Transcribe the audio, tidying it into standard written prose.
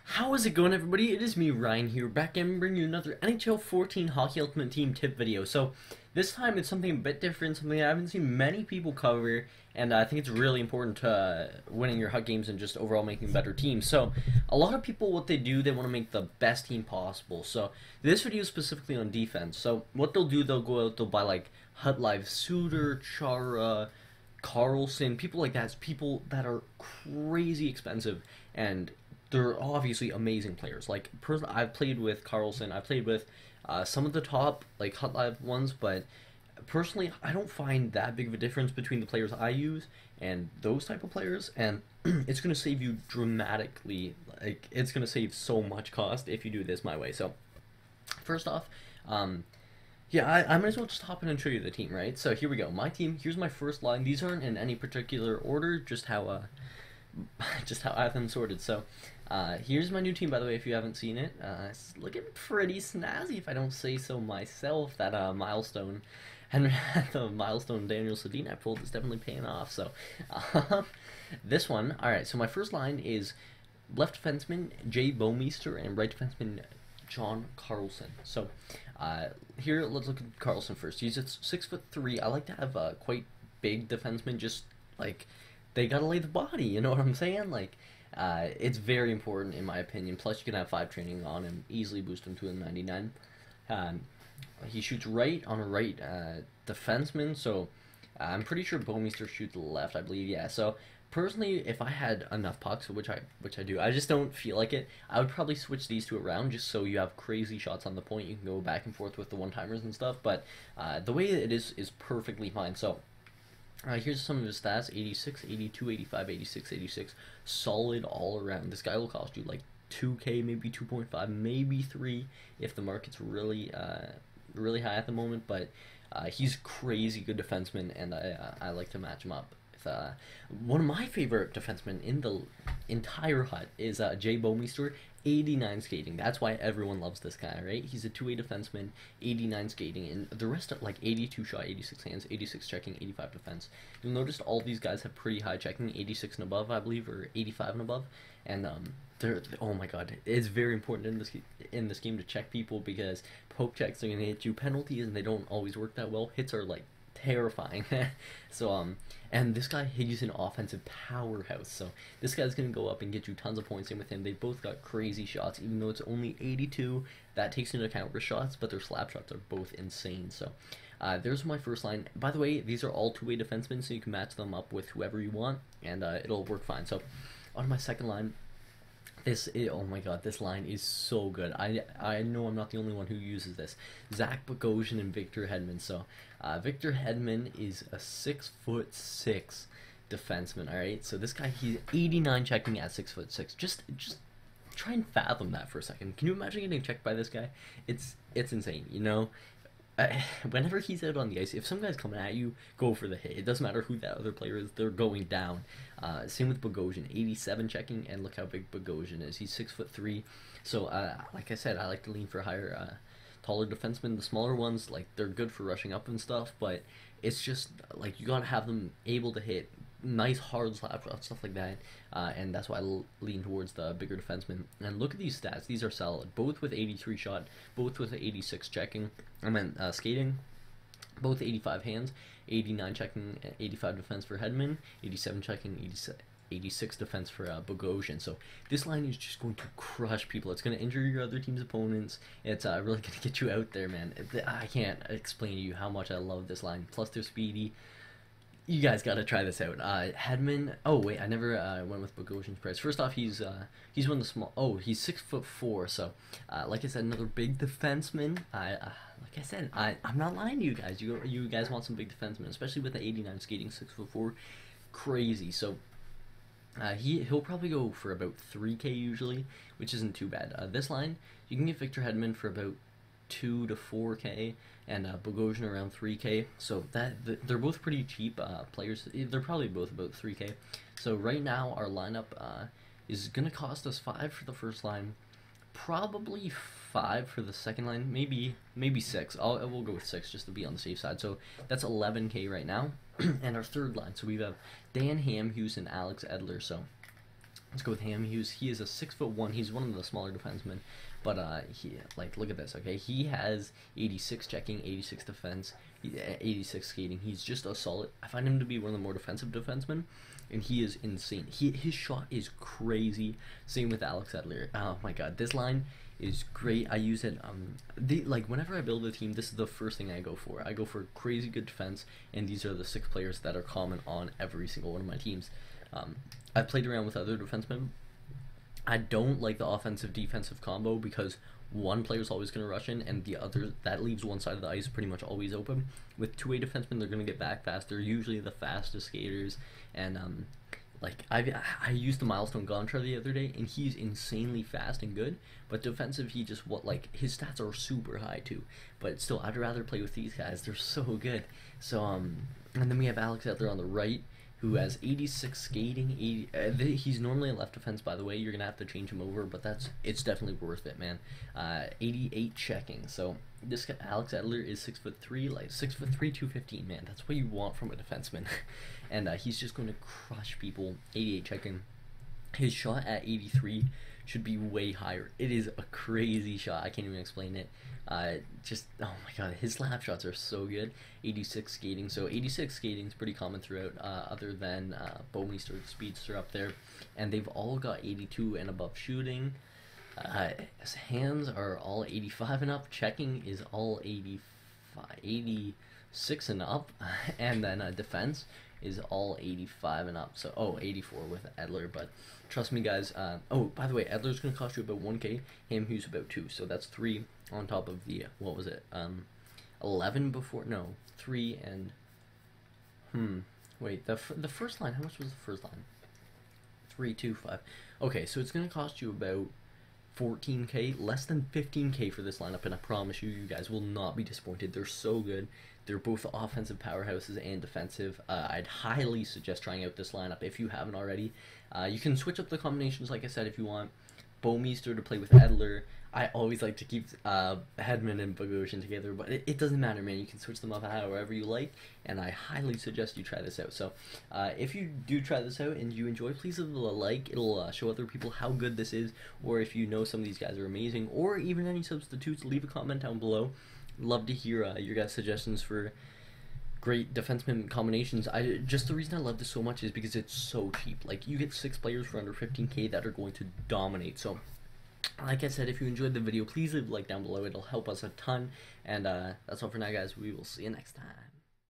How is it going, everybody? It is me, Ryan, here, back and bringing you another NHL 14 Hockey Ultimate Team tip video. So, this time it's something a bit different, something I haven't seen many people cover, and I think it's really important to winning your HUT games and just overall making better teams. So, a lot of people, what they do, they want to make the best team possible. So, this video is specifically on defense. So, what they'll do, they'll go out, they'll buy like HUT Live Suter, Chara, Carlson, people like that. It's people that are crazy expensive, and they're obviously amazing players. Like, personally, I've played with Carlson. I played with some of the top like HUT Live ones, but personally, I don't find that big of a difference between the players I use and those type of players. And it's gonna save you dramatically. Like, it's gonna save so much cost if you do this my way. So, first off, yeah, I might as well just hop in and show you the team, right? So here we go. My team. Here's my first line. These aren't in any particular order, just how just how I have them sorted. So, here's my new team, by the way, if you haven't seen it. It's looking pretty snazzy, if I don't say so myself. That milestone, and the milestone Daniel Sedina pulled is definitely paying off. So, this one, all right. So my first line is left defenseman Jay Bouwmeester and right defenseman John Carlson. So, here let's look at Carlson first. He's at 6'3". I like to have quite big defensemen, just like they gotta lay the body. You know what I'm saying? Like, it's very important in my opinion. Plus, you can have 5 training on him, easily boost him to a 99. He shoots right on a right defenseman, so I'm pretty sure Bouwmeester shoots left, I believe. Yeah. So personally, if I had enough pucks, which I do, I just don't feel like it, I would probably switch these two around just so you have crazy shots on the point. You can go back and forth with the one-timers and stuff, but the way it is perfectly fine. So here's some of his stats: 86, 82, 85, 86, 86. Solid all around. This guy will cost you like 2K, maybe 2.5, maybe 3 if the market's really really high at the moment. But he's crazy good defenseman, and I like to match him up. One of my favorite defensemen in the entire HUT is Jay Bouwmeester, 89 skating. That's why everyone loves this guy, right? He's a 2-way defenseman, 89 skating, and the rest are like 82 shot, 86 hands, 86 checking, 85 defense. You'll notice all these guys have pretty high checking, 86 and above, I believe, or 85 and above. And they're oh my god, it's very important in this game to check people, because poke checks are gonna hit you, penalties, and they don't always work that well. Hits are like terrifying. So and this guy, he's an offensive powerhouse, so this guy's gonna go up and get you tons of points in with him. They both got crazy shots, even though it's only 82. That takes into account wrist shots, but their slap shots are both insane. So there's my first line. By the way, these are all 2-way defensemen, so you can match them up with whoever you want, and it'll work fine. So on my second line, oh my god, this line is so good. I know I'm not the only one who uses this. Zach Bogosian and Victor Hedman. So Victor Hedman is a 6'6" defenseman. All right, so this guy, he's 89 checking at 6'6". Just try and fathom that for a second. Can you imagine getting checked by this guy? It's insane. You know, whenever he's out on the ice, if some guy's coming at you, go for the hit. It doesn't matter who that other player is; they're going down. Same with Bogosian, 87 checking, and look how big Bogosian is. He's 6'3". So, like I said, I like to lean for higher, taller defensemen. The smaller ones, like, they're good for rushing up and stuff, but it's just like you gotta have them able to hit nice hard slap shots, stuff like that, and that's why I lean towards the bigger defensemen. And look at these stats; these are solid. Both with 83 shot, both with 86 checking. I meant skating. Both 85 hands, 89 checking, 85 defense for Hedman, 87 checking, 86 defense for Bogosian. So this line is just going to crush people. It's going to injure your other team's opponents. It's really going to get you out there, man. I can't explain to you how much I love this line. Plus they're speedy. You guys got to try this out. Hedman. Oh wait, I never went with Bogosian's price. First off, he's one of the small. Oh, he's 6'4". So, like I said, another big defenseman. Like I said, I'm not lying to you guys. You guys want some big defensemen, especially with the 89 skating, 6'4", crazy. So, he'll probably go for about 3K usually, which isn't too bad. This line, you can get Victor Hedman for about 2 to 4K, and Bogosian around 3K. So they're both pretty cheap players. They're probably both about 3K. So right now our lineup is gonna cost us 5 for the first line, probably 5 for the second line, maybe 6. We'll go with 6 just to be on the safe side. So that's 11K right now. And our third line, so we have Dan Hamhuis and Alex Edler. So Let's go with Hamhuis. He is a 6'1". He's one of the smaller defensemen, but he like look at this. Okay, he has 86 checking, 86 defense, 86 skating. He's just a solid. I find him to be one of the more defensive defensemen, and he is insane. His shot is crazy. Same with Alex Edler. Oh my God, this line is great. I use it. Like whenever I build a team, this is the first thing I go for. I go for crazy good defense, and these are the 6 players that are common on every single one of my teams. I've played around with other defensemen. I don't like the offensive-defensive combo because one player's always going to rush in, and the other, that leaves one side of the ice pretty much always open. With two-way defensemen, they're going to get back fast. They're usually the fastest skaters, and like I used the Milestone Gontra the other day, and he's insanely fast and good. But defensive, he just his stats are super high too. But still, I'd rather play with these guys. They're so good. So and then we have Alex Edler on the right, who has 86 skating. He's normally a left defense, by the way. You're gonna have to change him over, but it's definitely worth it, man. 88 checking. So this guy, Alex Edler, is 6'3", like 6'3", 215. Man, that's what you want from a defenseman. And he's just going to crush people. 88 checking. His shot at 83 should be way higher. It is a crazy shot. I can't even explain it. Just, oh my God, his slap shots are so good. 86 skating. So 86 skating is pretty common throughout, other than Bouwmeester, the speedster up there. And they've all got 82 and above shooting. His hands are all 85 and up. Checking is all 86 and up. And then defense is all 85 and up. So 84 with Edler, but trust me, guys. Oh, by the way, Edler's gonna cost you about 1K. Hamhuis about 2, so that's 3 on top of the what was it? 11 before? No, 3 and wait, the first line. How much was the first line? 3, 2, 5. Okay, so it's gonna cost you about 14K, less than 15K for this lineup, and I promise you, you guys will not be disappointed. They're so good. They're both offensive powerhouses and defensive. I'd highly suggest trying out this lineup if you haven't already. You can switch up the combinations, like I said, if you want. Bouwmeester to play with Edler. I always like to keep Hedman and Bogosian together, but it doesn't matter, man. You can switch them up however you like, and I highly suggest you try this out. So if you do try this out and you enjoy, please leave a like. It'll show other people how good this is, or if you know some of these guys are amazing, or even any substitutes, leave a comment down below. Love to hear your guys' suggestions for great defenseman combinations. Just the reason I love this so much is because it's so cheap. Like, you get 6 players for under 15K that are going to dominate. So like I said, if you enjoyed the video, please leave a like down below. It'll help us a ton. And that's all for now, guys. We will see you next time.